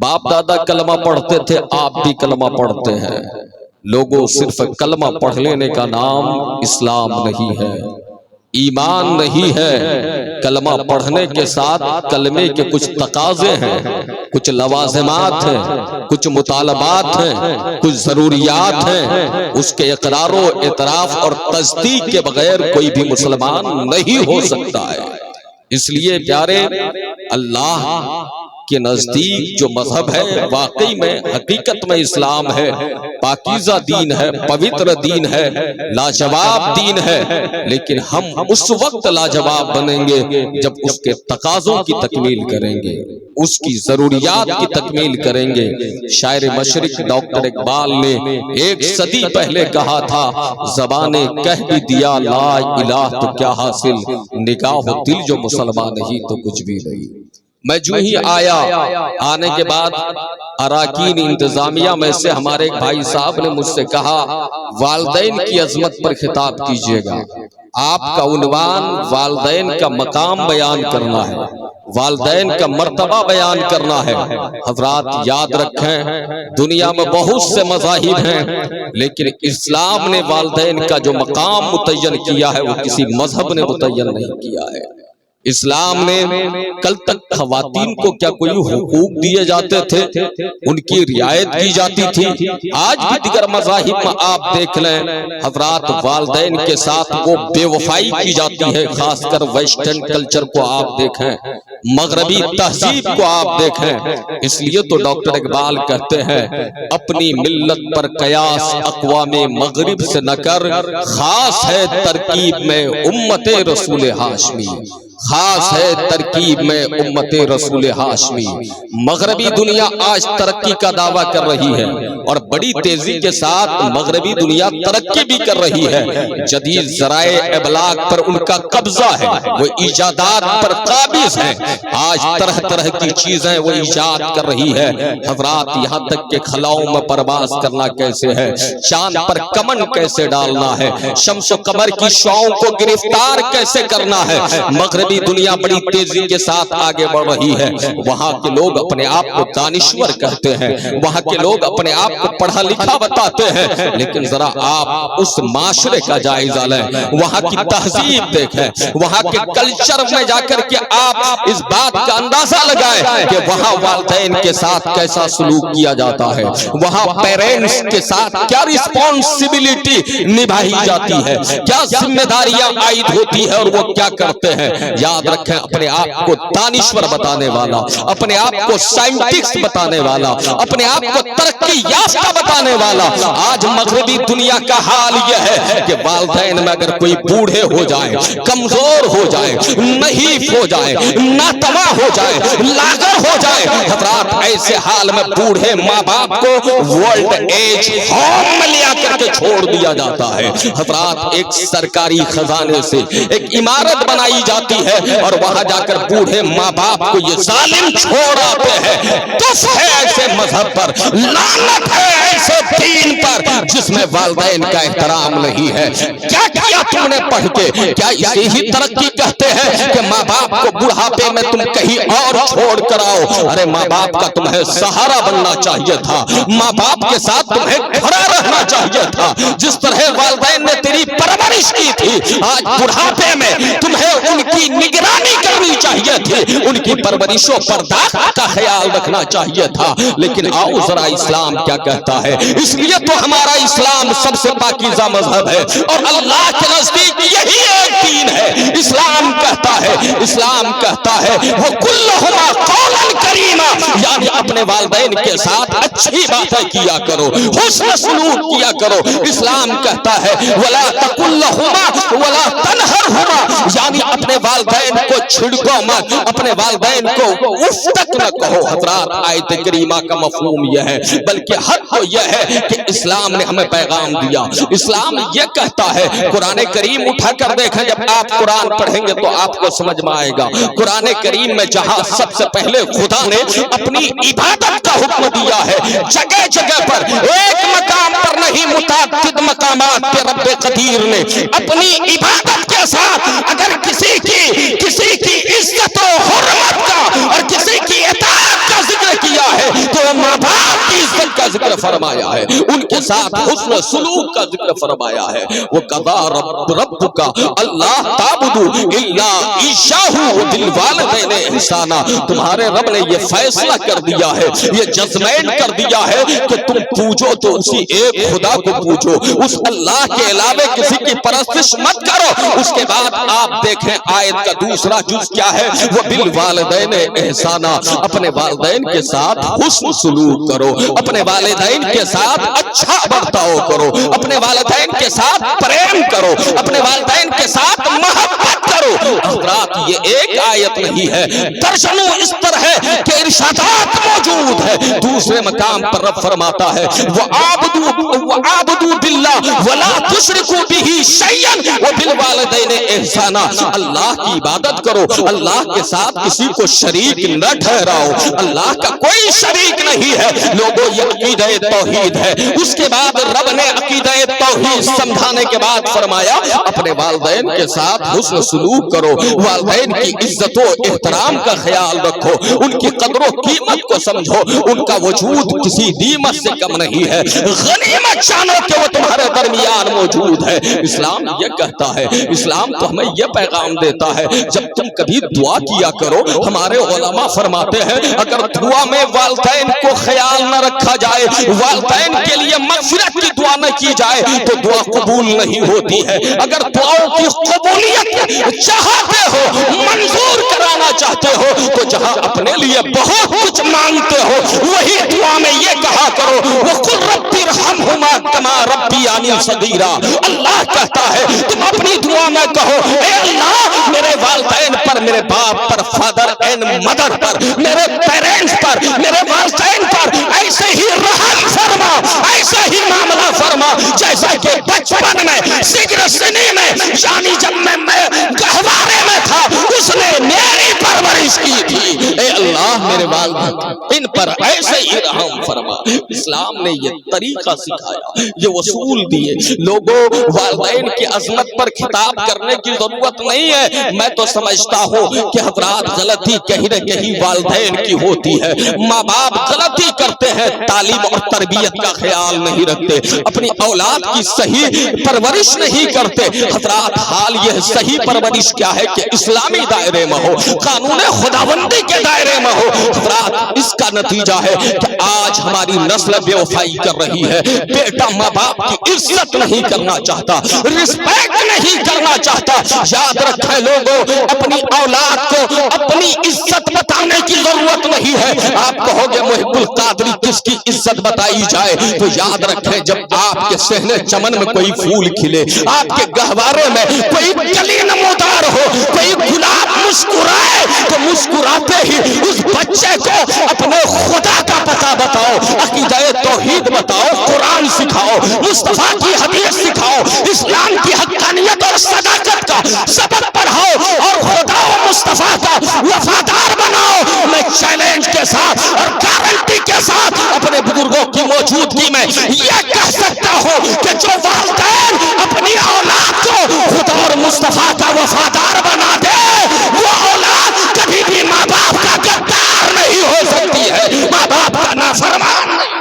باپ دادا کلمہ پڑھتے تھے، آپ بھی کلمہ پڑھتے ہیں۔ لوگوں صرف کلمہ پڑھ لینے کا نام اسلام نہیں ہے، ایمان نہیں ہے۔ کلمہ پڑھنے کے ساتھ کلمے کے کچھ تقاضے ہیں، کچھ لوازمات ہیں، کچھ مطالبات ہیں، کچھ ضروریات ہیں۔ اس کے اقرار و اعتراف اور تصدیق کے بغیر کوئی بھی مسلمان نہیں ہو سکتا ہے۔ اس لیے پیارے، اللہ کے نزدیک جو مذہب ہے واقعی میں حقیقت میں اسلام ہے، پاکیزہ دین ہے، پوتر دین ہے، لاجواب دین ہے۔ لیکن ہم اس وقت لاجواب بنیں گے جب اس کے تقاضوں کی تکمیل کریں گے، اس کی ضروریات کی تکمیل کریں گے۔ شاعر مشرق ڈاکٹر اقبال نے 1 صدی پہلے کہا تھا، زبانیں کہہ بھی دیا لا الہ تو کیا حاصل، نگاہ و دل جو مسلمان نہیں تو کچھ بھی نہیں۔ میں جو ہی آیا، آنے کے بعد اراکین انتظامیہ میں سے ہمارے ایک بھائی صاحب نے مجھ سے کہا، والدین کی عظمت پر خطاب کیجئے گا۔ آپ کا عنوان والدین کا مقام بیان کرنا ہے، والدین کا مرتبہ بیان کرنا ہے۔ حضرات یاد رکھیں، دنیا میں بہت سے مذاہب ہیں، لیکن اسلام نے والدین کا جو مقام متعین کیا ہے وہ کسی مذہب نے متعین نہیں کیا ہے۔ اسلام نے کل تک خواتین کو کیا کوئی حقوق دیے جاتے تھے، ان کی رعایت کی جاتی تھی؟ آج بھی دیگر مذاہب میں آپ دیکھ لیں حضرات، والدین کے ساتھ وہ بے وفائی کی جاتی ہے۔ خاص کر ویسٹرن کلچر کو آپ دیکھیں، مغربی تہذیب کو آپ دیکھیں۔ اس لیے تو ڈاکٹر اقبال کہتے ہیں، اپنی ملت پر قیاس اقوام مغرب سے نہ کر، خاص ہے ترکیب میں امت رسول ہاشمی، خاص ہے ترکیب میں امت رسول ہاشمی۔ مغربی دنیا آج ترقی کا دعویٰ کر رہی ہے، اور بڑی تیزی کے ساتھ مغربی دنیا ترقی بھی کر رہی ہے۔ جدید ذرائع ابلاغ پر ان کا قبضہ ہے، وہ ایجادات پر قابض ہیں۔ آج طرح طرح کی چیزیں وہ ایجاد کر رہی ہے۔ حضرات یہاں تک کہ خلاؤں میں پرواز کرنا کیسے ہے، چاند پر کمن کیسے ڈالنا ہے، شمس و قمر کی شعاؤں کو گرفتار کیسے کرنا ہے، مغربی دنیا بڑی تیزی کے ساتھ آگے بڑھ رہی ہے۔ وہاں کے لوگ اپنے آپ کو دانشور کہتے ہیں، وہاں کے لوگ اپنے آپ کو پڑھا لکھا بتاتے ہیں، لیکن ذرا آپ اس معاشرے کا جائزہ لیں، وہاں کی تہذیب دیکھیں، وہاں کے کلچر میں جا کر کے آپ اس بات کا اندازہ لگائیں کہ وہاں والدین کے ساتھ کیسا سلوک کیا جاتا ہے، وہاں پیرنٹس کے ساتھ کیا رسپانسبلٹی نبھائی جاتی ہے، کیا ذمہ داریاں عائد ہوتی ہے اور وہ کیا کرتے ہیں۔ یاد رکھیں، اپنے آپ کو دانشور بتانے والا، اپنے آپ کو سائنٹسٹ بتانے والا، اپنے آپ کو ترقی یافتہ بتانے والا، آج مغربی دنیا کا حال یہ ہے کہ والدین میں اگر کوئی بوڑھے ہو جائے، کمزور ہو جائے، نحیف ہو جائے، ناتواں ہو جائے، لاغر ہو جائے، حضرات ایسے حال میں بوڑھے ماں باپ کو ورلڈ ایج ہوم میں لیا کر کے چھوڑ دیا جاتا ہے۔ حضرات ایک سرکاری خزانے سے ایک عمارت بنائی جاتی ہے اور وہاں جا کر بوڑھے ماں باپ کو یہ ظالم چھوڑ آتے ہیں۔ دف ہے ایسے مذہب پر، لعنت ہے ایسے دین پر جس میں والدین کا احترام نہیں ہے۔ کیا کیا تم نے پڑھ کے؟ کیا اسے ہی ترقی کہتے ہیں کہ ماں باپ کو بڑھاپے میں تم کہیں اور چھوڑ کر آؤ؟ ارے ماں باپ کا تمہیں سہارا بننا چاہیے تھا، ماں باپ کے ساتھ تمہیں کھڑا رہنا چاہیے تھا۔ جس طرح والدین نے تیری پرورش کی تھی، آج بڑھاپے میں تمہیں ان کی نگرانی کرنی چاہیے تھی، ان کی پرورش و پرداخت کا خیال رکھنا چاہیے تھا۔ لیکن آؤ ذرا اسلام کیا کہتا ہے۔ اس لیے تو ہمارا اسلام سب سے پاکیزہ مذہب ہے، اور اللہ کے نزدیک یہی ایک دین ہے۔ اسلام کہتا ہے، اسلام کہتا ہے وہ کلہما قولا کریما، یعنی اپنے والدین کے ساتھ اچھی باتیں کیا کرو، حسن سلوک کیا کرو۔ اسلام کہتا ہے ولا تقل لہما ولا تنہرہما، یعنی اپنے والدین کو چھڑکو مت، اپنے والدین کو اف تک نہ کہو۔ حضرات آیت کریمہ کا مفہوم یہ ہے، بلکہ حق تو یہ ہے کہ اسلام نے ہمیں پیغام دیا۔ اسلام یہ کہتا ہے، قرآن کریم اٹھا کر دیکھیں، جب آپ قرآن پڑھیں گے تو آپ کو سمجھ میں آئے گا۔ قرآن کریم میں جہاں سب سے پہلے خدا نے اپنی عبادت کا حکم دیا ہے، جگہ جگہ پر، ایک مقام پر نہیں، متعدد مقامات پہ رب قدیر نے اپنی عبادت کے ساتھ اگر کسی کی عزت و حرمت کا اور کسی کی اطاعت کا ذکر کیا ہے تو معاشرت کا ذکر فرمایا ہے، ان کے ساتھ حسن سلوک کا ذکر فرمایا ہے۔ وَقَضَىٰ رَبُّكَ أَلَّا تَعْبُدُوا إِلَّا إِيَّاهُ وَبِالْوَالِدَيْنِ إِحْسَانًا، تمہارے رب نے یہ فیصلہ کر دیا ہے، یہ ججمنٹ کر دیا ہے کہ تم پوجو تو اسی ایک خدا کو پوجو، اس اللہ کے علاوہ کسی کی پرستش مت کرو۔ اس کے بعد آپ دیکھیں آیت کا دوسرا جز کیا ہے، وَبِالْوَالِدَيْنِ إِحْسَانًا، اپنے والدین کے ساتھ حسن سلوک کرو، اپنے والدین کے ساتھ اچھا برتاؤ کرو، اپنے والدین کے ساتھ پریم کرو، اپنے والدین کے ساتھ محبت کرو۔ حضرات یہ ایک آیت نہیں ہے، درجنوں اس پر ہے کہ ارشادات موجود ہے۔ دوسرے مقام پر رب فرماتا ہے وَعَابُدُوا بِاللَّهِ وَلَا تُشْرِكُوا بِهِ شَيْئًا وَبِالْوَالِدَيْنِ إِحْسَانًا، اللہ کی عبادت کرو، اللہ کے ساتھ کسی کو شریک نہ ٹھہراؤ، اللہ کا کوئی شریک نہیں ہے۔ لوگوں یہ عقیدہ توحید ہے۔ اس کے بعد رب نے عقیدہ توحید سمجھانے کے بعد فرمایا اپنے والدین کے ساتھ حسن سلوک کرو، والدین کی عزت و احترام کا خیال رکھو، ان کی قدر و قیمت کو سمجھو، ان کا وجود کسی دیمت سے کم نہیں ہے، غنیمت جانو کہ وہ تمہارے درمیان موجود ہے۔ اسلام یہ کہتا ہے، اسلام تو ہمیں یہ پیغام دیتا ہے جب تم کبھی دعا کیا کرو، ہمارے علماء فرماتے ہیں اگر دعا میں والدین کو خیال نہ رکھا جائے، والدین کے لیے مغفرت کی دعا نہ کی جائے تو دعا قبول نہیں ہوتی ہے۔ اگر دعاؤں کی قبولیت چاہتے ہو، منظور کرانا چاہتے ہو تو جہاں اپنے لیے بہت کچھ مانگتے ہو وہی دعا میں یہ کہا کرو وَقُلْ رَبِّ ارْحَمْهُمَا كَمَا رَبَّيَانِي صَغِيرًا، اللہ کہتا ہے تم اپنی دعا میں کہو اے اللہ میرے والدین پر، میرے باپ پر، فادر اینڈ مدر پر، میرے پیرنٹس پر، میرے والدین پر ایسے ہی رحم فرما، ایسا ہی معاملہ فرما جیسا کہ بچپن میں سجر سنی میں، یعنی جب میں گہوارے میں تھا اس نے میری پرورش کی تھی۔ اے اللہ میرے والدین ان پر ایسے ہی رحم فرما۔ اسلام نے یہ طریقہ سکھایا، یہ اصول دیے۔ لوگوں والدین کی عظمت پر خطاب کرنے کی ضرورت نہیں ہے۔ میں تو سمجھتا ہوں کہ حضرات غلطی کہیں نہ کہیں والدین کی ہوتی ہے، ماں باپ غلطی کرتے ہیں، تعلیم اور تربیت کا خیال نہیں رکھتے، اپنی اولاد کی صحیح پرورش نہیں کرتے۔ حضرات حال یہ صحیح پرورش کیا ہے کہ اسلامی دائرے میں ہو، قانون خداوندی کے دائرے میں ہو۔ حضرات اس کا نتیجہ ہے کہ آج ہماری نسل بے وفائی کر رہی ہے، بیٹا ماں باپ کی عزت نہیں کرنا چاہتا، رسپیکٹ نہیں کرنا چاہتا۔ یاد رکھیں لوگوں، اپنی اولاد کو اپنی عزت بتانے کی ضرورت نہیں ہے۔ آپ کہو گے محب القادری کس کی عزت بتائی جائے تو یاد رکھیں جب آپ کے صحن چمن میں کوئی پھول کھلے، آپ کے گہوارے میں کوئی کلی نمودار ہو، کوئی گلاب مسکرائے تو مسکراتے ہی اس بچے کو اپنے خدا کا پتہ بتاؤ، عقیدہ توحید بتاؤ، قرآن سکھاؤ، مصطفیٰ کی حدیث سکھاؤ، اسلام کی حقانیت اور صداقت کا سبق پڑھاؤ اور خدا و مصطفیٰ کا وفادار بناؤ۔ میں چیلنج کے ساتھ اور گارنٹی کے ساتھ اپنے بزرگوں کی موجودگی میں یہ کہہ سکتا ہوں کہ جو والدین اپنی اولاد کو خدا اور مصطفیٰ کا وفادار بنا دے وہ اولاد کبھی بھی ماں باپ کا غدار نہیں ہو سکتی ہے، ماں باپ کا نافرمان نہیں۔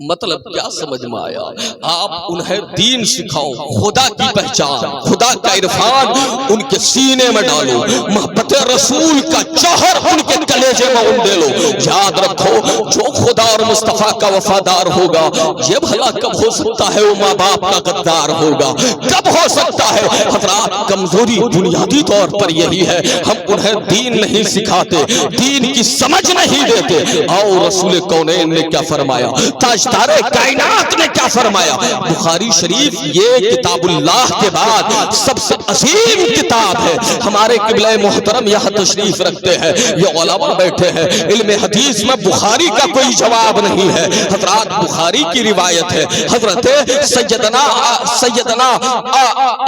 مطلب کیا سمجھ میں آیا؟ آپ انہیں دین سکھاؤ، خدا کی پہچان، خدا کا عرفان ان کے سینے میں ڈالو، محبت رسول کا جوہر ان کے کلیجے میں اندے لو۔ یاد رکھو جو خدا اور مصطفیٰ کا وفادار ہوگا یہ بھلا کب ہو سکتا ہے وہ ماں باپ کا غدار ہوگا؟ کب ہو سکتا ہے؟ حضرات کمزوری بنیادی طور پر یہی ہے، ہم انہیں دین نہیں سکھاتے، دین کی سمجھ نہیں دیتے۔ اور رسول کونین نے کیا فرمایا، تاجدار کائنات نے کیا فرمایا؟ بخاری شریف یہ کتاب اللہ کے بعد سب سے عظیم کتاب ہے۔ ہمارے قبلہ محترم یہاں تشریف رکھتے ہیں، یہ علماء بیٹھے ہیں، علم حدیث میں بخاری کا کوئی جواب نہیں ہے۔ حضرات بخاری کی روایت ہے، حضرت سیدنا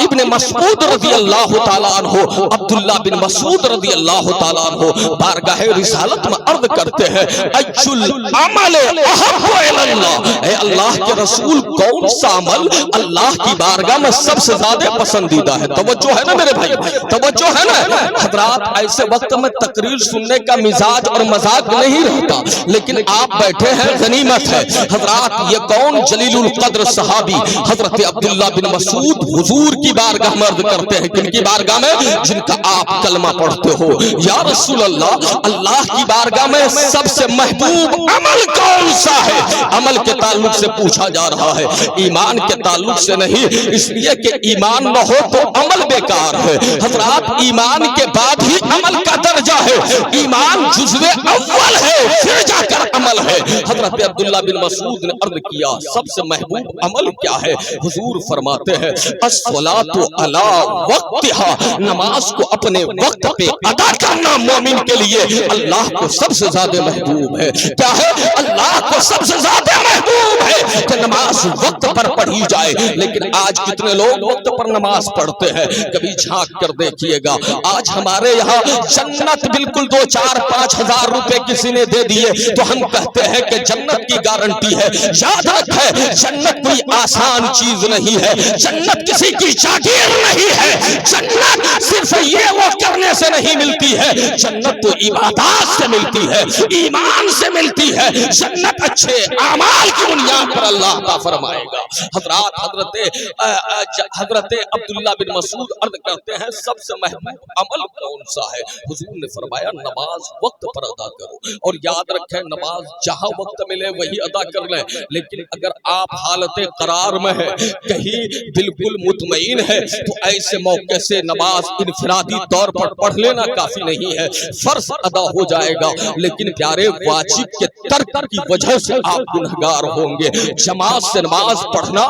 ابن مسعود رضی اللہ تعالیٰ عنہ، عبداللہ بن مسعود رضی اللہ تعالیٰ عنہ بارگاہ رسالت میں عرض کرتے ہیں ایج العمل احب الی اللہ، اے اللہ کے رسول کون سا عمل اللہ کی بارگاہ میں سب سے زیادہ پسندیدہ ہے؟ توجہ ہے نا میرے بھائی، توجہ ہے نا حضرات؟ ایسے وقت میں تقریر سننے کا مزاج اور مذاق نہیں رہتا، لیکن آپ بیٹھے ہیں غنیمت ہے حضرات۔ یہ کون جلیل القدر صحابی حضرت عبداللہ بن مسعود حضور کی بارگاہ میں عرض کرتے ہیں، کن کی بارگاہ میں؟ جن کا آپ کلمہ پڑھتے ہو۔ یا رسول اللہ، اللہ کی بارگاہ میں سب سے محبوب عمل کون سا ہے؟ عمل کے تعلق سے پوچھا جا رہا ہے، ایمان کے تعلق سے نہیں، اس لیے کہ ایمان نہ ہو تو عمل بیکار ہے حضرات۔ ایمان کے بعد ہی عمل کا درجہ ہے، ایمان جزو اول ہے پھر جا کر عمل ہے۔ حضرت عبداللہ بن مسعود نے عرض کیا سب سے محبوب عمل کیا ہے؟ حضور فرماتے ہیں الصلاۃ علی وقتها، نماز کو اپنے وقت پہ ادا کرنا مومن کے لیے اللہ کو سب سے زیادہ محبوب ہے۔ کیا ہے؟ اللہ کو سب سے زیادہ محبوب ہے کہ نماز وقت پر پڑھی جائے۔ لیکن آج کتنے لوگ وقت پر نماز پڑھتے ہیں؟ کبھی جھانک کر دیکھیے گا، آج ہمارے یہاں جنت بالکل 2-4-5 ہزار روپے کسی نے دے دیے تو ہم کہتے ہیں کہ جنت کی گارنٹی ہے۔ یاد رکھے جنت کوئی آسان چیز نہیں ہے، جنت کسی کی جاگیر نہیں ہے، جنت صرف یہ وہ کرنے سے نہیں ملتی ہے، جنت تو عبادات سے ملتی ہے، ایمان سے ملتی ہے۔ جنت اچھے اعمال کی بنیاد پر اللہ عطا فرمائے گا حضرات۔ حضرت عبداللہ بن مسعود عرض کرتے ہیں سب سے محبوب عمل کون سا ہے؟ حضور نے فرمایا نماز وقت پر ادا کرو، اور یاد رکھیں نماز جہاں وقت ملے وہی ادا کر لیں، لیکن اگر آپ حالت قرار میں ہے، کہیں بالکل مطمئن ہے، تو ایسے موقع سے نماز انفرادی طور پر پڑھ لینا کافی نہیں ہے، فرض ادا ہو جائے گا، لیکن پیارے واجب کے ترک کی وجہ سے آپ گنہگار ہوں گے۔ جماعت سے نماز پڑھنا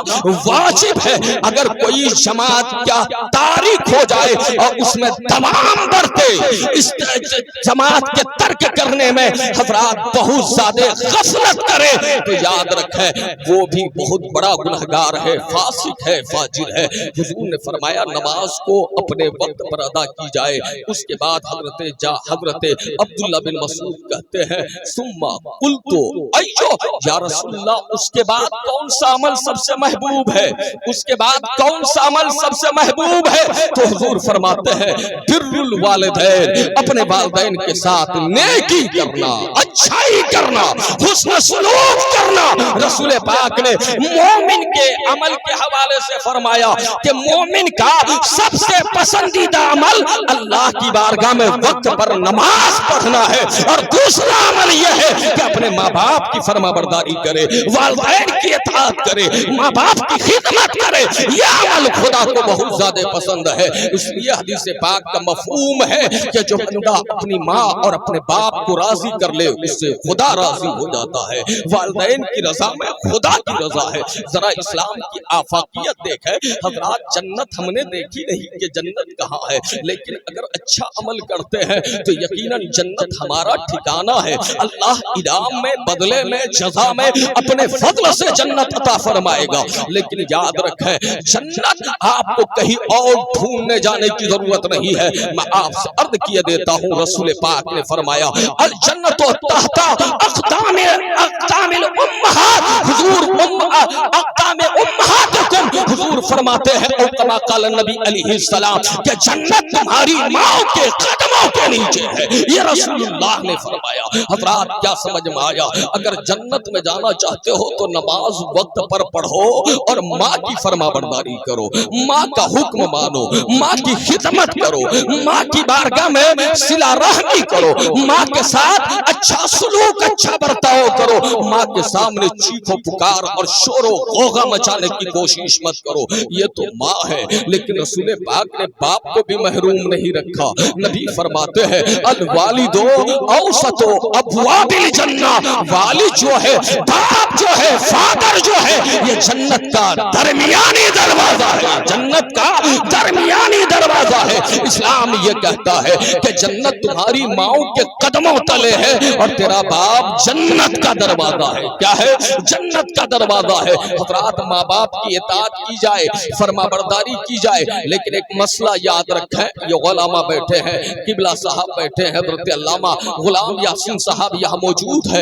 واجب ہے، اگر کوئی جماعت کیا تاریخ ہو جائے اور اس میں تمام برتے اس جماعت کے ترک کرنے میں حضرات بہت زیادہ غفلت کرے تو یاد رکھیں وہ بھی بہت بڑا گنہگار ہے، فاسق ہے، فاجر ہے۔ حضور نے فرمایا نماز کو اپنے وقت پر ادا کی جائے۔ اس کے بعد حضرت عبداللہ بن مسعود کہتے ہیں ثم قلت ایو، یا رسول اللہ اس کے بعد کون سا عمل سب سے محبوب ہے؟ اس کے بعد کون سا عمل سب سے محبوب ہے؟ تو حضور فرماتے ہیں بر الوالدین، اپنے والدین کے ساتھ نیکی کرنا، اچھائی کرنا، حسن سلوک کرنا۔ رسول پاک نے مومن کے عمل کے حوالے سے فرمایا کہ مومن کا سب سے پسندیدہ عمل اللہ کی بارگاہ میں وقت پر نماز پڑھنا ہے، اور دوسرا عمل یہ ہے کہ اپنے ماں باپ کی فرما برداری کرے، والدین کی اطاعت کرے، ماں باپ کی خدمت کرے۔ یہ عمل خدا کو بہت زیادہ پسند ہے، اس لیے حدیث پاک کا مفہوم ہے کہ جو بندہ اپنی ماں اور اپنے باپ کو راضی کر لے اس سے خدا راضی ہو جاتا ہے۔ والدین کی رضا میں خدا کی رضا ہے۔ ذرا اسلام کی آفاقیت دیکھیں حضرات، جنت ہم نے دیکھی نہیں کہ جنت کہاں ہے، لیکن اگر اچھا عمل کرتے ہیں تو یقیناً جنت ہمارا ٹھکانہ ہے۔ اللہ انعام میں، بدلے میں، جزا میں اپنے فضل سے جنت عطا فرمائے گا، لیکن یاد رکھیں جنت آپ کو کہیں اور ڈھونڈنے جانے کی ضرورت نہیں ہے۔ میں آپ سے عرض کیے دیتا ہوں رسول پاک نے فرمایا الجنت تحت اقدام الامہات، حضور اقدام امہاتکم، حضور فرماتے ہیں او کما قال نبی علیہ السلام کہ جنت تمہاری ماں کے قدموں کے نیچے ہے، یہ رسول اللہ نے فرمایا۔ حضرات کیا سمجھ میں آیا؟ اگر جنت میں جانا چاہتے ہو تو نماز وقت پر پڑھو اور ماں کی فرما برداری کرو، ماں کا حکم مانو، ماں کی خدمت کرو، ماں کی بارگاہ میں صلہ رحمی کرو، ماں کے ساتھ اچھا سلوک، اچھا برتاؤ کرو، ماں کے سامنے چیخو پکار اور شور و غوغا مچانے کی کوشش مت کرو، یہ تو ماں ہے۔ لیکن رسول پاک نے باپ کو بھی محروم نہیں رکھا۔ نبی فرماتے ہیں الوالد اوسط ابواب الجنہ، والد جو ہے، باپ جو ہے، فادر جو ہے، یہ جنت کا درمیانی دروازہ ہے، جنت کا درمیانی دروازہ दरवाजा है। इस्लाम ये कहता है कि जन्नत तुम्हारी माओ के कदमों तले है और तेरा बाप जन्नत का दरवाजा है। क्या है? जन्नत का दरवाजा है। हजरात, माँ बाप की इताअत की जाए, फरमाबरदारी की जाए, लेकिन एक मसला याद रखें, ये गुलामा बैठे हैं, किबला साहब बैठे हैं, हज़रत अल्लामा गुलाम यासीन साहब यहाँ मौजूद है।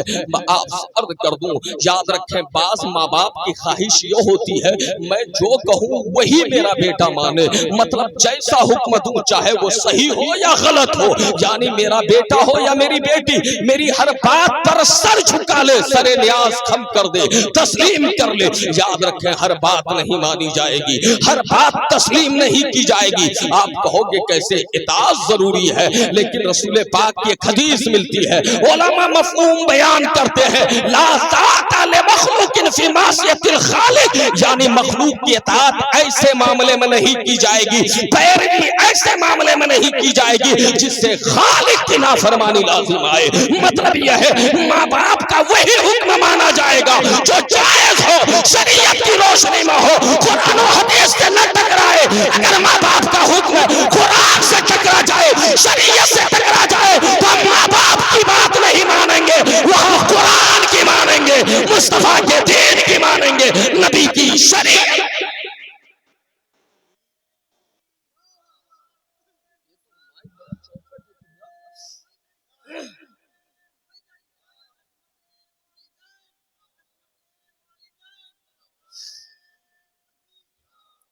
आप अर्ज कर दूं, याद रखें, बास माँ बाप की ख्वाहिश ये होती है मैं जो कहूँ वही मेरा बेटा माने, मतलब जैसा हुक्म दूं चाहे वो सही हो या गलत हो, यानी मेरा बेटा हो या मेरी बेटी, मेरी हर बात पर सर झुका ले, सरे न्याज खम कर दे, तस्लीम कर ले। याद रखें, हर बात नहीं मानी जाएगी, हर बात तस्लीम नहीं की जाएगी। आप कहोगे कैसे? इताअत जरूरी है, लेकिन रसूल पाक की एक हदीस मिलती है, उलमा मफ़हूम बयान करते हैं, ला ताअता ले मखलूकिन फी मासियतिल खालिक, यानी मखलूक की इताअत ऐसे मामले में नहीं की जाएगी, पैरवी ऐसे मामले में नहीं की जाएगी जिससे खालिक की नाफरमानी लाजिम आए। मतलब यह है, माँ बाप का वही हुक्म माना जाएगा जो जायज हो, शरीयत की रोशनी में हो, कुरान और हदीस से न टकराए। अगर माँ बाप का हुक्म कुरान से टकरा जाए, शरीयत से टकरा जाए, तो हम माँ बाप की बात नहीं मानेंगे, वहाँ कुरान की मानेंगे, मुस्तफा के दीन की मानेंगे, नबी की शरीयत।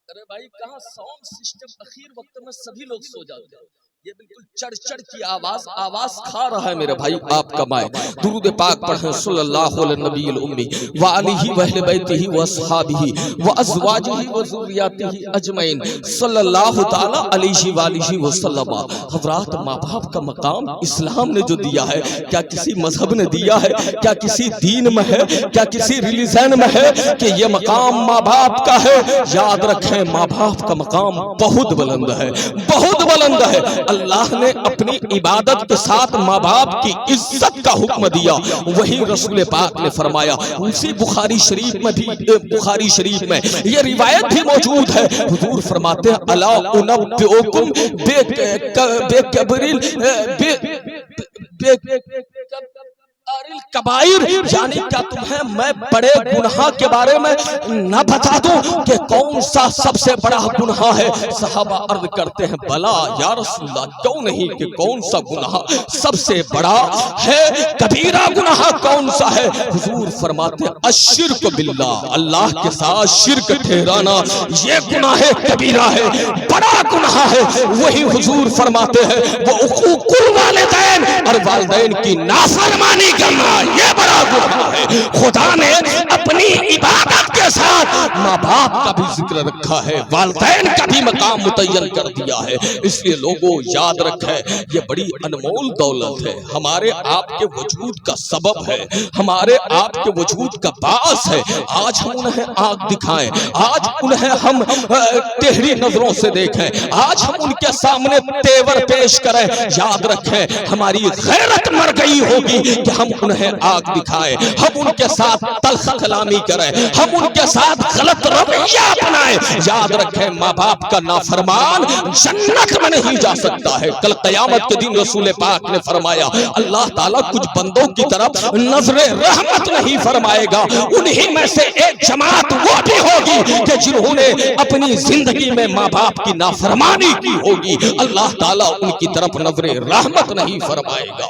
अरे भाई, कहाँ साउंड सिस्टम? अखीर वक्त में सभी लोग सो जाते हैं, ये बिल्कुल चढ़ चढ़ की आवाज खा रहा है। मेरे भाई, आप कमाए दुरूद पाक पढ़ें, सल्लल्लाहु अलैहि नबील उम्मी व आलिहि व अहले बैतिहि व अस्हाबिहि व अज़वाजिहि व ज़ुर्रियतिहि अजमईन सल्लल्लाहु तआला अलैहि व आलिहि वसल्लम। हज़रात, माँ बाप का मकाम इस्लाम ने जो दिया है, क्या किसी मजहब ने दिया है? क्या किसी दीन में है? क्या किसी रिलीजन में है कि ये मकाम माँ बाप का है? याद रखें, माँ बाप का मकाम बहुत बुलंद है, बहुत बुलंद है। अल्लाह ने अपनी इबादत के साथ माँ बाप की इज्जत का हुक्म दिया, वही रसूल पाक ने फरमाया। उसी बुखारी शरीफ में भी, बुखारी शरीफ में ये रिवायत भी मौजूद है। हुजूर फरमाते हैं, अला उनब्बिउकुम बेकबरिल कबाइर, यानी क्या तुम्हें मैं बड़े गुनाह के बारे में न बता दूं कि कौन सा सबसे बड़ा गुनाह है? सहाबा अर्ज करते हैं, बला या रसूलल्लाह, क्यों नहीं, कि कौन सा गुनाह सबसे बड़ा है? कबीरा गुनाह कौन सा है? हुजूर फरमाते हैं, अश्शिर्क बिल्लाह, अल्लाह के साथ शिर्क ठहराना, ये गुनाह कबीरा है, बड़ा गुनाह है। वही हुजूर फरमाते हैं, वो उकूकुल वालिदैन, और वालिदैन की नाफरमानी करना, ये बड़ा गुनाह है। खुदा ने अपनी इबादत के साथ माँ बाप का भी जिक्र रखा है, वालिदैन का भी मकाम मुतय्यन कर दिया है। इसलिए लोगों, याद रखें, ये बड़ी अनमोल दौलत है, हमारे आपके वजूद का सबब है, हमारे आपके वजूद का बास है। आज हम उन्हें आंख दिखाएं, आज उन्हें हम टेढ़ी नजरों से देखें, आज हम उनके सामने तेवर पेश करें, याद रखें, हमारी गैरत मर गई होगी कि हम उन्हें आग दिखाएं, हम उनके साथ तल्ख कलामी करें, हम उनके साथ गलत रवैया अपनाएं। याद रखें, माँ बाप का नाफरमान जन्नत में नहीं जा सकता है। कल क़यामत के दिन रसूल पाक ने फरमाया, अल्लाह ताला कुछ बंदों की तरफ नजरे रहमत नहीं फरमाएगा, उन्हीं में से एक जमात वो भी होगी कि जिन्होंने अपनी जिंदगी में माँ बाप की नाफरमानी की होगी। अल्लाह ताला उनकी तरफ नजरे रहमत नहीं फरमाएगा,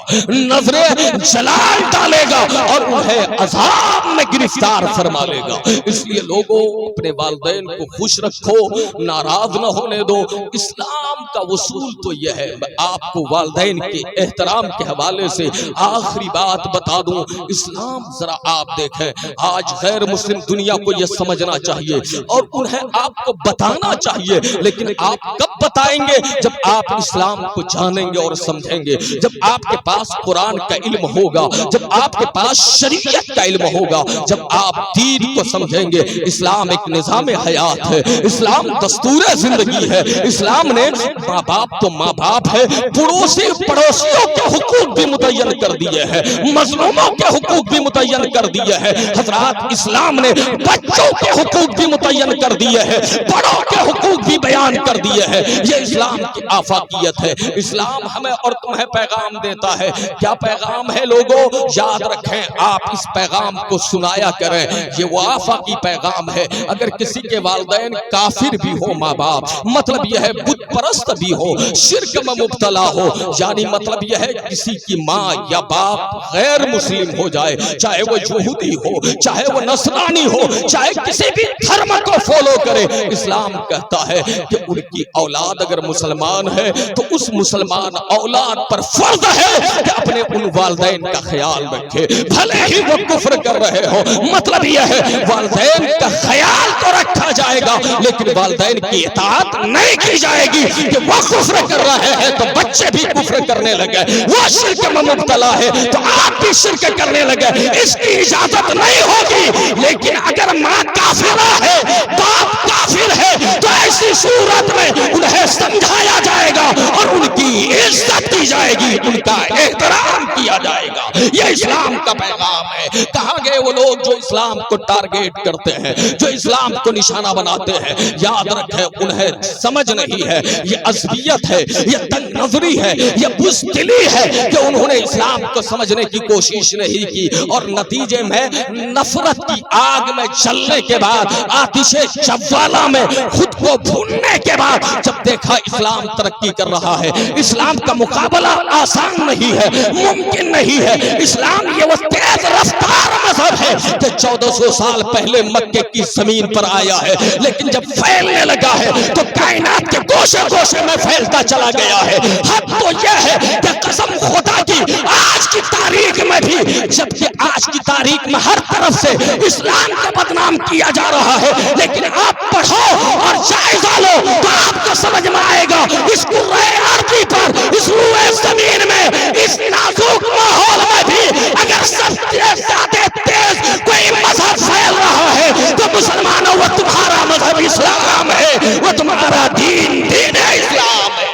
नजरे जलाल डालेगा और उन्हें अज़ाब में गिरफ्तार फरमा लेगा। इसलिए लोगों, अपने वालिदैन को खुश रखो, नाराज न होने दो। इस्लाम का उसूल तो यह है। मैं आपको वालिदैन के एहतराम के हवाले से आखिरी बात बता दूं। इस्लाम, जरा आप देखें, आज गैर मुस्लिम दुनिया को यह समझना चाहिए और उन्हें आपको बताना चाहिए, लेकिन आप कब बताएंगे? जब आप इस्लाम को जानेंगे और समझेंगे, जब आपके पास कुरान का इल्म होगा, जब आपके पास शरीयत का इल्म होगा, जब आप दीन को समझेंगे। इस्लाम एक निज़ाम हयात है, इस्लाम दस्तूर जिंदगी है। इस्लाम ने माँ बाप तो माँ बाप है, पड़ोसी पड़ोसियों के हुकूक भी मुतय्यन कर दिए हैं, मजलूमों के हुकूक भी मुतय्यन कर दिए हैं। हजरात, इस्लाम ने बच्चों के हुकूक भी मुतय्यन कर दिए हैं, बड़ों के हुकूक भी बयान कर दिए हैं। ये इस्लाम की आफाकियत है। इस्लाम हमें और तुम्हें पैगाम देता है। क्या पैगाम है लोगों? याद रखें, आप इस पैगाम को सुनाया करें। ये वो आफाकी पैगाम है। अगर किसी के वालिदैन काफिर भी हो, माँ बाप, मतलब यह है बुत परस्त भी हो, शिर्क में मुब्तला हो, यानी मतलब यह है किसी की माँ या बाप गैर मुस्लिम हो जाए, चाहे वो यहूदी हो, चाहे वो नसरानी हो, चाहे किसी भी धर्म को फॉलो करे, इस्लाम कहता है कि उनकी औलाद अगर मुसलमान है तो उस मुसलमान औलाद पर फर्ज है कि अपने उन वालिदैन का ख्याल रखे, भले ही वो कुफ्र कर रहे हो। मतलब यह है वालिदैन का ख्याल तो रखा जाएगा, लेकिन वालिदैन की इताअत नहीं की जाएगी कि वो कुफ्र कर रहे हैं तो बच्चे भी कुफ्र करने लगे, वो शिर्क में मुब्तला है तो आप भी शिर्क करने लगे, इसकी इजाजत नहीं होगी। लेकिन अगर माँ काफिरा है, बाप काफिर है, तो ऐसी सूरत में उन्हें समझाया जाएगा और उनकी इज्जत की जाएगी, उनका एहतराम किया जाएगा। ये इस्लाम का पैगाम है। कहाँ गए वो लोग जो इस्लाम को टारगेट करते हैं, जो इस्लाम को निशाना बनाते हैं? याद रखें, उन्हें समझ नहीं है, ये अज़बियत है, ये तंग नजरी है, ये बुज़दिली है कि उन्होंने इस्लाम को समझने की कोशिश नहीं की और नतीजे में नफरत की आग में जलने के बाद, आतिशे जवाला में खुद को भूनने के बाद जब देखा इस्लाम तरक्की कर रहा है, इस्लाम का मुकाबला आसान नहीं है, मुमकिन नहीं है। इस्लाम ये वो तेज रफ्तार मजहब है कि 1400 साल पहले मक्के की जमीन पर आया है, लेकिन जब फैलने लगा है तो कायनात के गोशे गोशे में फैलता चला गया है। हद तो यह है कि कसम खुदा की, आज की तारीख में भी, जबकि आज की तारीख में हर तरफ से इस्लाम को बदनाम किया जा रहा है, लेकिन आप पढ़ो और जायजा लो तो आपको समझ में आएगा इस कुर्रे अर्ज़ी पर, इस रूए जमीन में, इस नाजुक माहौल में भी अगर सबसे ज्यादा तेज कोई मजहब फैल रहा है तो मुसलमानों, वो तुम्हारा मजहब इस्लाम है, वो तुम्हारा दीन इस्लाम है।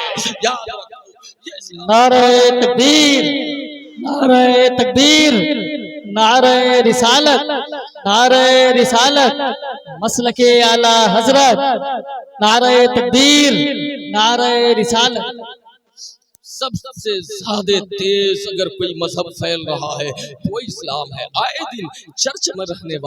नारे तकबीर, नारे तकबीर, नारे रिसालत, नारे रिसालत, मसलके आला हजरत, नारे तकबीर, नारे रिसालत। सबसे ज्यादा तेज अगर कोई मजहब फैल रहा है वो इस्लाम है। आए दिन चर्च में रहने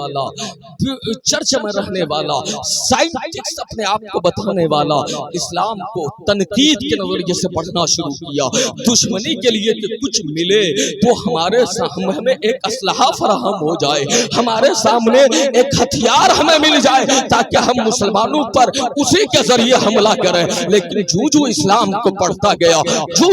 वाला साइंटिस्ट अपने आप को बताने वाला इस्लाम को तनकीद के नजरिए से पढ़ना शुरू किया, दुश्मनी के लिए कि कुछ मिले तो हमारे सामने हमें एक असलहा फराहम हो जाए, हमारे सामने एक हथियार हमें मिल जाए ताकि हम मुसलमानों पर उसी के जरिए हमला करें। लेकिन जो इस्लाम को पढ़ता गया,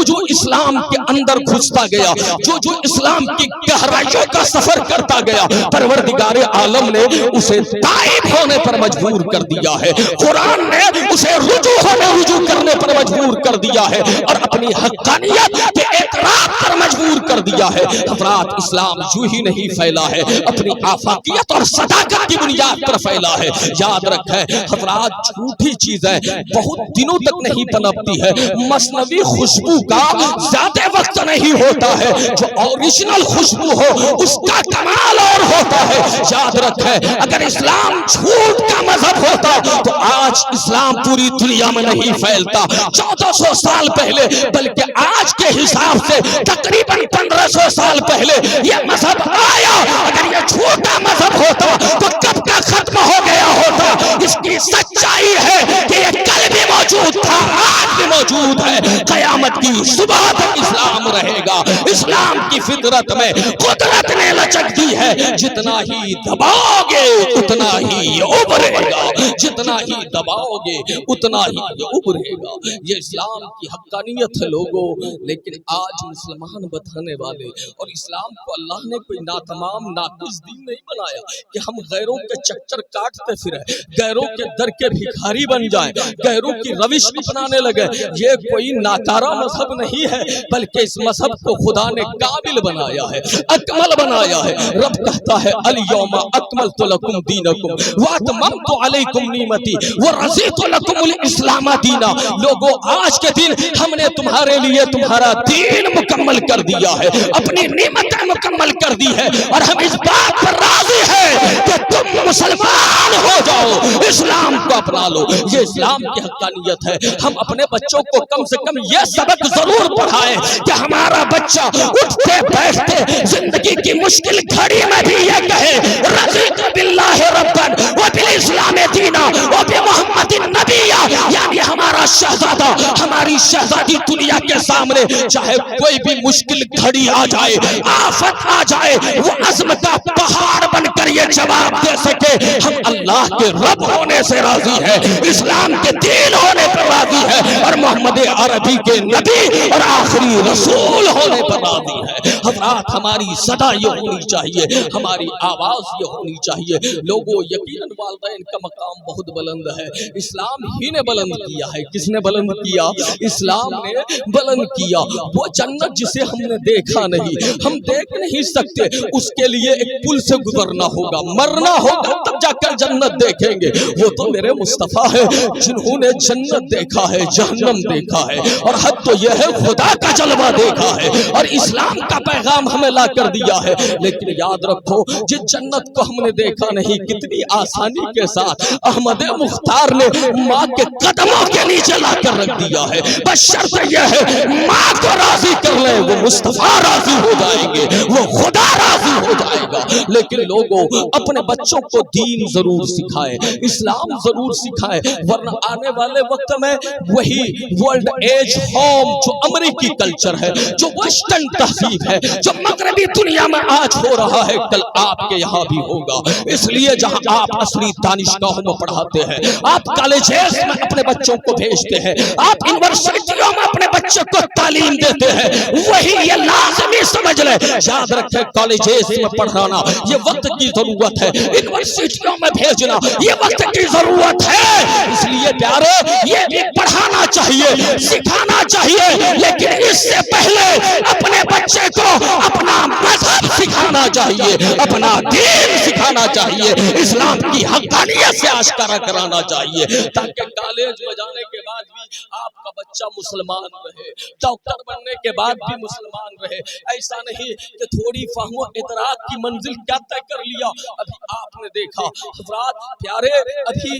जो इस्लाम के अंदर घुसता गया, जो इस्लाम की गहराइयों का सफर करता गया, परवरदिगार आलम ने उसे ताइब होने पर मजबूर कर दिया है। कुरान ने उसे रुजू करने पर मजबूर कर दिया है और अपनी हक्कानियत के एतराफ पर मजबूर कर दिया है। हज़रात, इस्लाम यूं ही नहीं फैला है, अपनी आफाकियत और सदाकत की बुनियाद पर फैला है। याद रखें हज़रात, झूठी चीजें बहुत दिनों तक नहीं पनपती है। मसनवी खुशबू का ज्यादा वक्त नहीं होता है, जो ओरिजिनल खुशबू हो उसका कमाल और होता है। याद रखें, अगर इस्लाम झूठ का मजहब होता तो आज इस्लाम पूरी दुनिया में नहीं फैलता। 1400 साल पहले, बल्कि आज के हिसाब से तकरीबन 1500 साल पहले यह मजहब आया। अगर यह झूठा मजहब होता तो कब का खत्म हो गया होता। इसकी सच्चाई है कि यह कल भी मौजूद था, आज भी मौजूद है, कयामत की सुबह तक इस्लाम रहेगा। इस्लाम की फितरत में कुदरत ने लचक दी है, जितना ही दबाओगे उतना ही उभरेगा, जितना ही दबाओगे उतना ही उभरेगा। ये इस्लाम की हक्कानियत है लोगों। लेकिन आज मुसलमान बताने वाले और इस्लाम को अल्लाह ने कोई नातमाम नाकिस दीन नहीं बनाया कि हम गैरों के चक्कर काटते फिरे, गैरों के दर के भिखारी बन जाएं, गैरों की रविश अपनाने लगे। ये कोई नाकारा मजहब नहीं है, बल्कि इस मजहब को खुदा ने काबिल बनाया है, अकमल बनाया है। रब कहता है, अल यौमा अकमलतु लकुम दीनकुम व अतममतु अलैकुम अलैकुम निमती व रज़ीतु लकुमुल इस्लाम दीना। लोगों, आज के दिन हमने तुम्हारे लिए तुम्हारा दीन मुकम्मल कर दिया है, अपनी नेमतें मुकम्मल कर दी है, और हम इस बात पर राजी है कि तुम मुसलमान हो जाओ, इस्लाम को अपना लो। ये इस्लाम की हक्कानियत है। हम अपने बच्चों को कम से कम ये सबक जरूर पढ़ाएं कि हमारा बच्चा उठते बैठते जिंदगी की मुश्किल घड़ी में भी ये कहे रज़ीतु बिल्लाहि रब्बन व बिल इस्लाम दीना व बि मुहम्मदिन नबिय्या। यानी हमारा शहजादा, हमारी शहजादी दुनिया के सामने चाहे कोई भी मुश्किल घड़ी आ जाए, आफत आ जाए, वो अज़्म का पहाड़ बनकर ये जवाब दे सके हम अल्लाह के रब होने से राजी है, इस्लाम के दीन होने पर राजी है, और मोहम्मद अरबी के नबी और आखिरी रसूल होने पर राजी है। हज़रात, हमारी सदा ये होनी चाहिए, हमारी आवाज ये होनी चाहिए। लोगों, यकीनन वालिदैन का मकाम बहुत बुलंद है, इस्लाम ही ने बुलंद किया है। किसने बुलंद किया? इस्लाम ने बुलंद किया। वो जन्नत जिसे हमने देखा नहीं, हम देख नहीं सकते, उसके लिए एक पुल से गुजरना होगा, मरना होगा, तब जाकर जन्नत देखेंगे। वो तो मेरे मुस्तफा है जिन्होंने जन्नत देखा है, जहन्नम देखा है, और हद तो यह है खुदा का जलवा देखा है, और इस्लाम का पैगाम हमें ला कर दिया है। लेकिन याद रखो, जिस जन्नत को हमने देखा नहीं, कितनी आसानी के साथ अहमद मुख्तार ने माँ के कदमों के नीचे ला कर रख दिया है। बस शर्त यह है माँ को राजी कर ले, वो मुस्तफा राजी हो जाएंगे, वो खुदा राजी हो जाएगा। लेकिन लोगों, अपने बच्चों को दीन जरूर सिखाएं, इस्लाम जरूर सिखाएं, वरना आने वाले वक्त में वही वर्ल्ड एज होम जो अमेरिकी कल्चर है, जो वेस्टर्न तहजीब है, जो मगरबी दुनिया में आज हो रहा है, कल आपके यहाँ भी होगा। इसलिए जहाँ आप असली दानिशगाहों में पढ़ाते हैं, आप कॉलेजेस में अपने बच्चों को भेजते हैं, आप यूनिवर्सिटियों में अपने बच्चों को तालीम देते हैं, वही ये लाजमी समझ ले। याद रखें, कॉलेजेस में पढ़ाना ये वक्त की जरूरत है, यूनिवर्सिटियों में भेजना ये वक्त की जरूरत है। इसलिए प्यारे, ये पढ़ाना चाहिए, सिखाना चाहिए, लेकिन इससे पहले अपने बच्चे को अपना मजहब सिखाना चाहिए, अपना दीन सिखाना चाहिए, इस्लाम की हक्कानियत से आश्कारा कराना चाहिए, ताकि कॉलेज में जाने के बाद भी आपका बच्चा मुसलमान रहे, डॉक्टर बनने के बाद भी मुसलमान रहे। ऐसा नहीं कि थोड़ी फहमो इतराक की मंजिल क्या तय कर लिया। अभी आपने देखा हज़रात प्यारे, अभी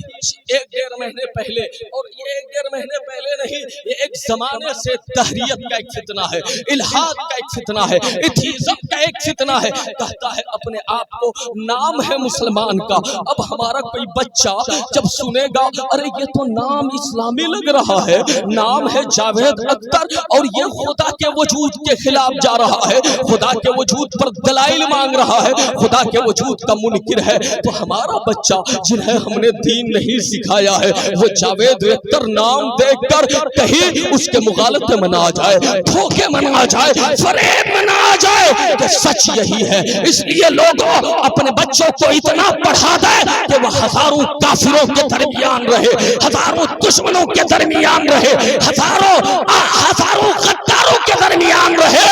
1-1.5 महीने पहले, और ये 1-1.5 महीने पहले नहीं, ये एक जमाने से तहरीयत का एक फितना है, इल्हाद का एक फितना है, एथीज़म का एक फितना है। कहता है अपने आप को नाम है मुसलमान का। अब हमारा कोई बच्चा जब सुनेगा, अरे ये तो नाम इस्लामी लग रहा है, नाम है जावेद अख्तर, और ये खुदा के वजूद के खिलाफ जा रहा है, खुदा के वजूद पर दलाइल मांग रहा है, खुदा के वजूद का मुनकिर है, तो हमारा बच्चा जिन्हें हमने दीन नहीं सिखाया है, वो जावेद अख्तर नाम देखकर कहीं उसके मुगालते में ना आ जाए, धोखे में ना आ जाए, फरेब में ना आ जाए कि सच यही है। इसलिए लोगों, अपने बच्चों को इतना पढ़ा दे कि वो हजारों काफिरों के दरमियान रहे, हजारों दुश्मनों के दरमियान रहे, हजारों गद्दारों के दरमियान रहे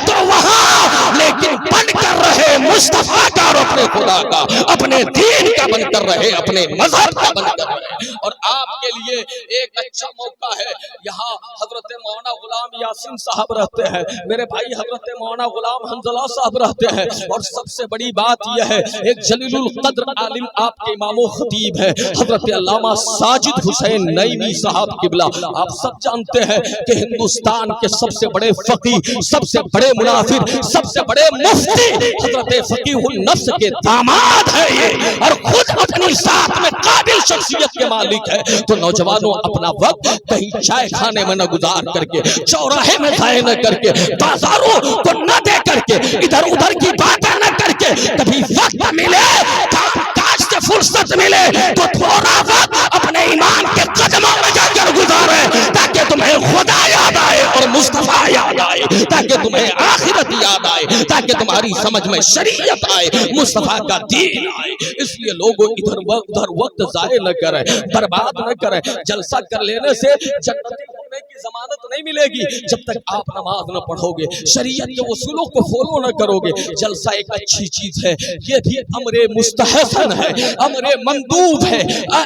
तो वहां, लेकिन बनकर रहे मुस्तफा का और अपने खुदा का, अपने दीन का बनकर रहे, अपने मजहब का बनकर रहे। और आपके लिए एक अच्छा मौका है, यहाँ हजरत मौलाना गुलाम यासीन साहब रहते हैं, मेरे भाई हजरत मौलाना गुलाम हंजला साहब रहते हैं, और सबसे बड़ी बात यह है, एक जलीलुल कद्र आलिम आपके इमामो खतीब है हजरत अल्लामा साजिद हुसैन नईमी साहब किबला। आप सब जानते हैं कि हिंदुस्तान के सबसे बड़े फकीह, सबसे बड़े मुनाफिर, सबसे बड़े मुफ्ती हजरत फकीहुल नफ्स के दामाद है ये, और खुद अपनी साथ में काबिल शख्सियत के मालिक है। तो नौजवानों, अपना वक्त कहीं चाय खाने में न गुजार करके, चौराहे में जाए न करके, बाजारों को न दे करके, इधर उधर की बातें न करके, कभी वक्त मिले, काज से फुर्सत मिले तो थोड़ा वक्त अपने ईमान के कदमों में जाकर गुजारे, ताकि तुम्हें खुदा याद आए और मुस्तफा याद आए, ताकि तुम्हें आखिरत याद आए, ताकि तुम्हारी समझ में शरीयत आए, मुस्तफा का दीन आए। इसलिए लोगों, इधर उधर वक्त जाए न करें, बर्बाद न करें। जलसा कर लेने से जन्नती होने की जमानत नहीं मिलेगी जब तक आप नमाज न पढ़ोगे, शरीयत के उसूलों को फॉलो न करोगे। जलसा एक अच्छी चीज है, ये भी अमरे मुस्तहसन है, अमरे मंदूब है,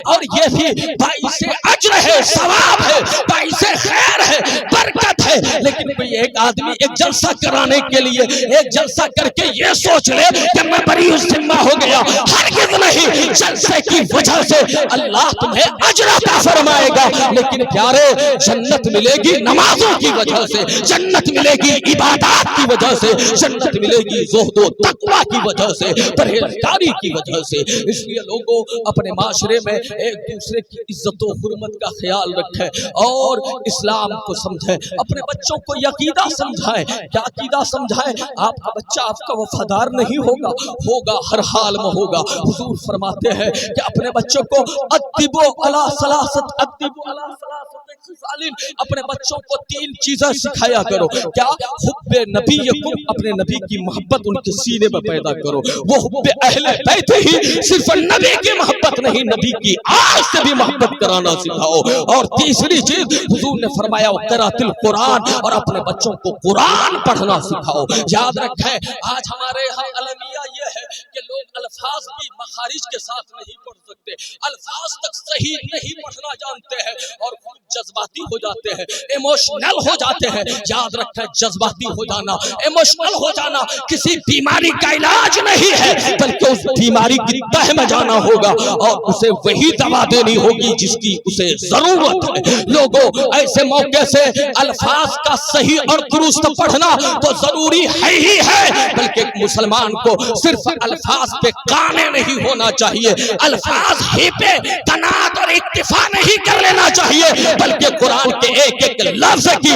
और ये भी बाइसे अज्र है, सवाब है, बाइसे खैर है, बरकत है। लेकिन कोई एक आदमी एक जलसा कराने के लिए एक जलसा करके ये सोच ले कि मैं बरी जिम्मा हो गया, हरगिज़ नहीं। जलसे की वजह से अल्लाह तुम्हें अजर अता फरमाएगा, लेकिन प्यारे जन्नत मिलेगी नमाजों की वजह से, जन्नत मिलेगी इबादत की वजह से, जन्नत मिलेगी ज़ुहद व तक़वा की वजह से, परहेज़गारी की वजह से। इसलिए लोगों अपने माशरे में एक दूसरे की इज्जत व हुर्मत का ख्याल रखें और इस्लाम को समझें, अपने बच्चों को अकीदा समझाएं। क्या अकीदा समझाएं? आपका बच्चा आपका वफादार नहीं होगा, होगा हर हाल में होगा। हुजूर फरमाते हैं कि अपने बच्चों को अद्दिबो अला सलासत, अद्दिबो अला सलासत खिसालिन, अपने बच्चों को 3 चीजें सिखाया करो। क्या? हुब्बे नबीयकुम, अपने नबी की मोहब्बत उनके सीने में पैदा करो। वो हुब्बे अहले बैत ही, सिर्फ नबी की मोहब्बत नहीं, नबी की आल से भी मोहब्बत कराना सिखाओ। और तीसरी चीज हुजूर ने फरमाया क़िराअतुल कुरान, और अपने बच्चों को कुरान पढ़ना सिखाओ। याद रखें आज हमारे यहाँ अलमिया ये है कि लोग अल्फाज भी मखारिज के साथ नहीं पढ़ सकते, अल्फाज तक सही नहीं पढ़ना जानते हैं और खूब जज्बाती हो जाते हैं, इमोशनल हो जाते हैं। याद रखें जज्बाती हो जाना, इमोशनल हो जाना किसी बीमारी का इलाज नहीं है, बल्कि उस बीमारी की तह में जाना होगा और उसे वही दवा देनी होगी जिसकी उसे जरूरत है। लोगों ऐसे मौके से अल्फाज का सही और दुरुस्त पढ़ना तो जरूरी है ही है, बल्कि मुसलमान को सिर्फ अल्फाज पे काने नहीं होना चाहिए, अल्फाज ही पे तनात और इक्तिफा नहीं कर लेना चाहिए, बल्कि कुरान के एक एक लफ्ज की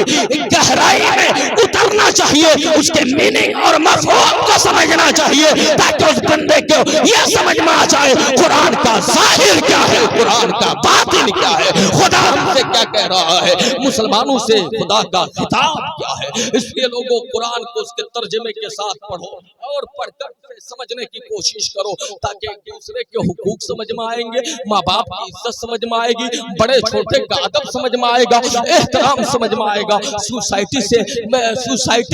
गहराई में उतरना चाहिए, उसके मीनिंग और मफ़हूम को समझना चाहिए, ताकि उस बंदे को यह समझ में आ जाए कुरान का ज़ाहिर क्या है, कुरान का बातिन क्या है, खुदा हमसे क्या कह रहा है, मुसलमानों से खुदा का खिताब क्या है। इसलिए लोगों कुरान को उसके तर्जुमे के साथ पढ़ो और पढ़कर समझने की कोशिश करो, ताकि एक दूसरे के हुकूक समझ में आएंगे, माँ बाप की इज्जत समझ में आएगी, बड़े छोटे का अदब समझ में आएगा, एहतराम समझ में आएगा, सोसाइटी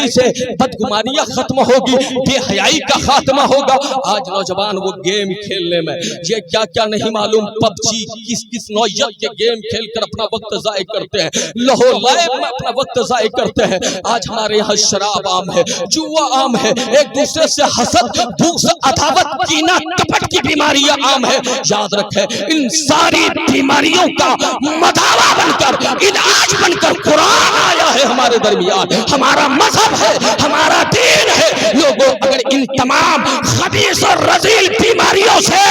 से बदगुमानियां खत्म होगी, बेहयाई का खात्मा होगा। आज नौजवान वो गेम खेलने में ये क्या क्या नहीं मालूम, पबजी किस किस नौयत के गेम खेलकर अपना वक्त ज़ाय करते हैं, लहो लाइब में अपना वक्त ज़ाय करते हैं। आज हमारे यहाँ शराब आम है, जुआ आम है, एक दूसरे से हसद, भूख, अदावत, कीना, कपट की बीमारियां आम है। याद रखें इन सारी बीमारियों का मदावा बनकर, इलाज बनकर कुरान आया है हमारे दरमियान, हमारा मजहब है, हमारा दीन है। लोगों अगर इन तमाम खबीस और रजील बीमारियों से,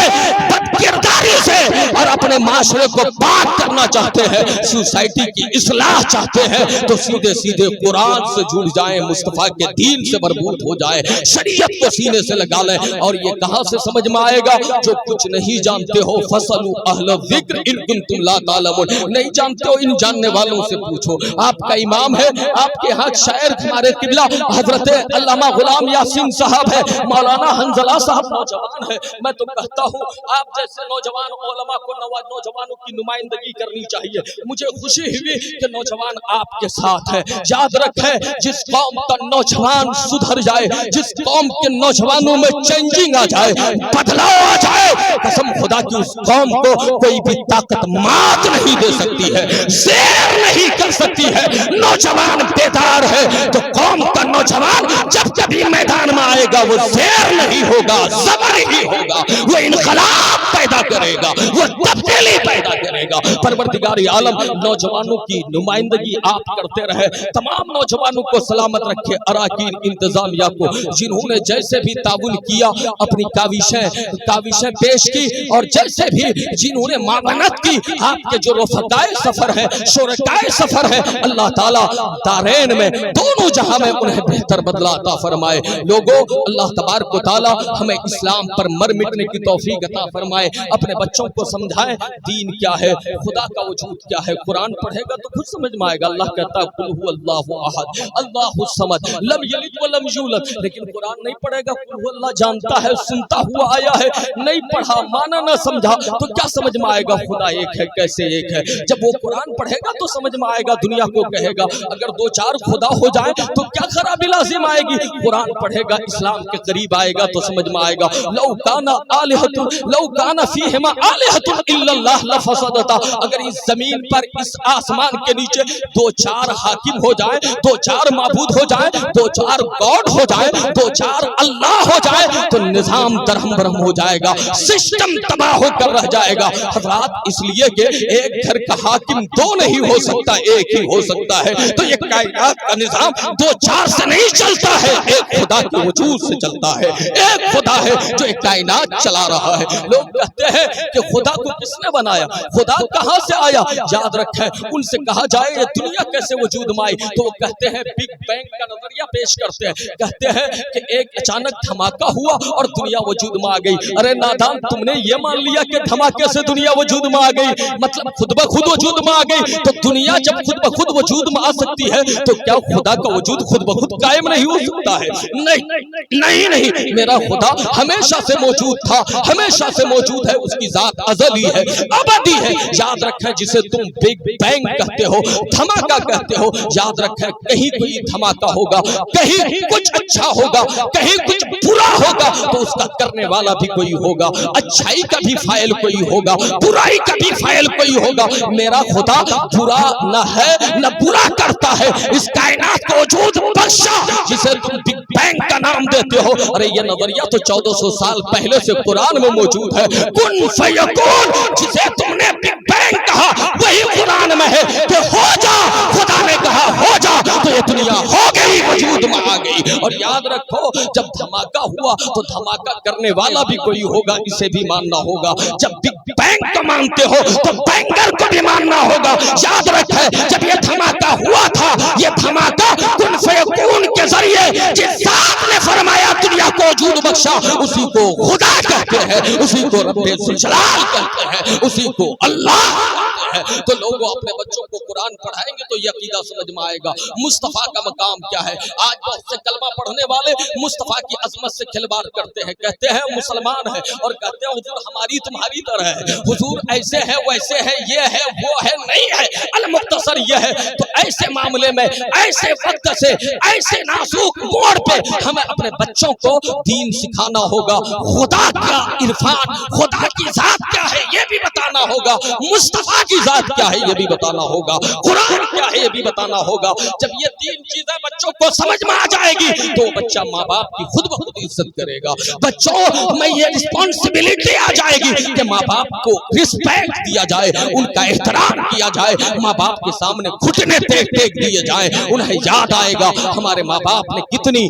बदकिरदारी से और अपने माशरे को पाक करना चाहते हैं, सोसाइटी की इस्लाह चाहते हैं, तो सीधे सीधे कुरान से जुड़ जाएं, मुस्तफा के दीन से मरबूत हो जाए, शरीयत को सीने से लगा लें। और ये कहां से समझ में आएगा? जो कुछ नहीं जानते हो फसलू अहल ज़िक्र इन कुंतुम ला तालमून, नहीं जानते हो इन जानने वालों से पूछो। आपका इमाम है, आपके यहाँ शायर हमारे किबला हजरत अल्लामा गुलाम यासीन साहब है, मौलाना हंजला साहब नौजवान है। मैं तो कहता हूँ आप जैसे नौजवान उलमा को नौजवानों की नुमाइंदगी करनी चाहिए। मुझे खुशी हुई कि नौजवान आपके साथ है। याद रखें जिस कौम का नौजवान सुधर जाए, जिस कौम के नौजवानों में चेंजिंग आ जाए, बदलाव आ जाए, कसम खुदा की उस कौम को कोई भी ताकत मात नहीं दे सकती है, ज़ेर नहीं कर सकती है। नौजवान बेदार है तो कौम का नौजवान जब कभी मैदान में आएगा वो ज़ेर नहीं होगा, ज़बर ही होगा, वो इनकलाब पैदा करेगा, वो तब्दीली पैदा करेगा। परवरदिगार आलम नौजवानों की नुमाइंदगी आप करते रहे, तमाम नौजवानों को सलामत रखे, अराकीन इंतजामिया को जिन्होंने जैसे भी ताबुल किया, अपनी काविशें पेश की और जैसे भी जिन्होंने मावनत की, आपके जो रफ़काए सफर है, शुरकाए सफर है, अल्लाह ताला दारैन में दोनों जहां में उन्हें बेहतर बदला अता फरमाए। लोगों अल्लाह तबारक व तआला हमें इस्लाम पर मर मिटने की तौफीक अता फरमाए, अपने बच्चों को समझाएं, दीन کیا ہے, خدا کا وجود کیا ہے. قرآن پڑھے گا تو خود سمجھ میں آئے گا. اللہ کہتا ہے قل هو اللہ احد اللہ الصمد لم یلد ولم یولد. لیکن قرآن نہیں پڑھے گا, قل هو اللہ جانتا ہے, سنتا ہوا آیا ہے, نہیں پڑھا, مانا نہ سمجھا, تو کیا سمجھ میں آئے گا خدا ایک ہے, کیسے ایک ہے. جب وہ قرآن پڑھے گا تو سمجھ میں آئے گا. دنیا کو کہے گا اگر دو چار خدا ہو جائے تو کیا خرابی لازم آئے گی. قرآن پڑھے گا, اسلام کے قریب آئے گا تو سمجھ میں آئے گا. لو کان فیہما آلہۃ الا اللہ لفسدتا. اگر اس زمین پر, اس آسمان کے نیچے دو چار حاکم ہو جائے, دو چار معبود ہو جائے, دو چار گاڈ ہو جائے, دو چار اللہ ہو جائے, تو نظام درہم برہم ہو جائے گا, سسٹم تباہ ہو کر رہ جائے گا. حضرات اس لیے کہ ایک گھر کا حاکم دو نہیں ہو سکتا, ایک ہی ہو سکتا ہے. تو یہ کائنات کا نظام دو چار سے نہیں چلتا ہے, ایک خدا کے وجود سے چلتا ہے. ایک خدا ہے جو ایک کائنات چلا رہا ہے. لوگ کہتے ہیں کہ خدا کو کس نے بنایا, خدا کہاں سے آیا. یاد رکھیں, ان سے کہا جائے یہ دنیا کیسے وجود میں آئی, تو وہ کہتے ہیں بگ بینگ کا نظریہ پیش کرتے ہیں. کہتے ہیں کہ ایک اچانک دھماکہ ہوا اور دنیا وجود میں آ گئی. ارے نادان, تم نے یہ مان لیا کہ دھماکے سے دنیا وجود میں آ گئی, مطلب خود بخود وجود میں آ گئی. تو دنیا جب خود بخود وجود میں آ سکتی ہے تو کیا خدا کا وجود خود بخود قائم نہیں ہو سکتا ہے. نہیں نہیں, میرا خدا ہمیشہ سے موجود تھا, ہمیشہ سے موجود ہے. اس کی ذات ازلی ہے, ابدی ہے. یاد رکھیں, جسے تم بگ بینگ کہتے ہو, دھماکہ کہتے ہو, یاد رکھیں کہیں کوئی دھماکہ ہوگا, کہیں کچھ اچھا ہوگا, کہیں کچھ برا ہوگا, تو اس کا کرنے والا بھی کوئی ہوگا. اچھائی کا بھی فاعل کوئی ہوگا, برائی کا بھی فاعل کوئی ہوگا. میرا خدا برا نہ ہے نہ برا کرتا ہے. اس کائنات کو وجود بخشا جسے تم بگ بینگ کا نام دیتے ہو. ارے یہ نظریہ تو 1400 سال پہلے سے قرآن میں موجود ہے. کن فیکون جسے تم نے بگ بینگ کہا, وہی قرآن میں ہے کہ ہو جا. خدا نے کہا ہو جا تو یہ دنیا ہو گئی, وجود میں آ گئی. اور یاد رکھو, جب دھماکہ ہوا تو دھماکہ کرنے والا بھی کوئی ہوگا, اسے بھی ماننا ہوگا. جب بگ بینگ کو مانتے ہو تو بینگر کو بھی ماننا ہوگا. یاد رکھے, جب یہ دھماکہ ہوا تھا, یہ دھماکہ کن فیکون کے ذریعے جس ذات نے فرمایا دنیا کو وجود بخشا, اسی کو خدا کہتے ہیں, اسی کو رب ذوالجلال کہتے ہیں, اسی کو اللہ کہتے ہیں. تو لوگوں اپنے بچوں کو قرآن پڑھائیں گے تو یہ عقیدہ سمجھ میں آئے گا. مصطفیٰ کا مقام کیا ہے. آج بہت سے کلمہ پڑھنے والے مصطفیٰ کی عظمت سے کھلواڑ کرتے ہیں, کہتے ہیں مسلمان ہیں اور کہتے ہیں حضور ہماری تمہاری طرح ہے, حضور ایسے ہے ویسے ہے, یہ ہے وہ ہے. نہیں ہے, المختصر یہ ہے. تو ایسے معاملے میں, ایسے وقت سے, ایسے نازک موڑ پہ ہمیں اپنے بچوں کو دین سکھانا ہوگا. خدا کا عرفان, خدا کی ذات کیا ہے یہ بھی بتانا ہوگا, مصطفیٰ کی ذات کیا ہے یہ بھی بتانا ہوگا, قرآن کیا ہے یہ بھی بتانا ہوگا. جب یہ تین چیزیں بچوں کو سمجھ میں آ جائے گی تو بچہ ماں باپ کی خود بخود عزت کرے گا. بچوں میں یہ رسپانسبلٹی آ جائے گی کہ ماں باپ کو رسپیکٹ دیا جائے, ان کا احترام کیا جائے, ماں باپ کے سامنے گھٹنے ٹیک ٹیک دیے جائیں. انہیں یاد آئے گا ہمارے ماں باپ نے کتنی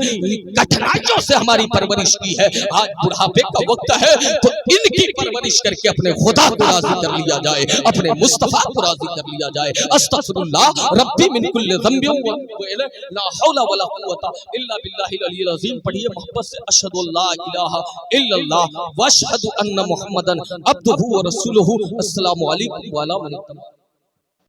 کٹھنائیوں سے ہماری پرورش کی ہے. آج بڑھاپے کا وقت ہے تو ان کی پرورش کر کے اپنے خدا کو راضی کر لیا جائے, اپنے مصطفیٰ کو راضی کر لیا جائے. استغفر اللہ ربی من کل ذنب واتوب الیہ, لا حول ولا قوت الا باللہ العلی العظیم. پڑھیے محبت سے, اشہد ان لا الہ الا اللہ واشہد ان محمدا عبدہ ورسولہ. السلام علیکم وعلیکم السلام.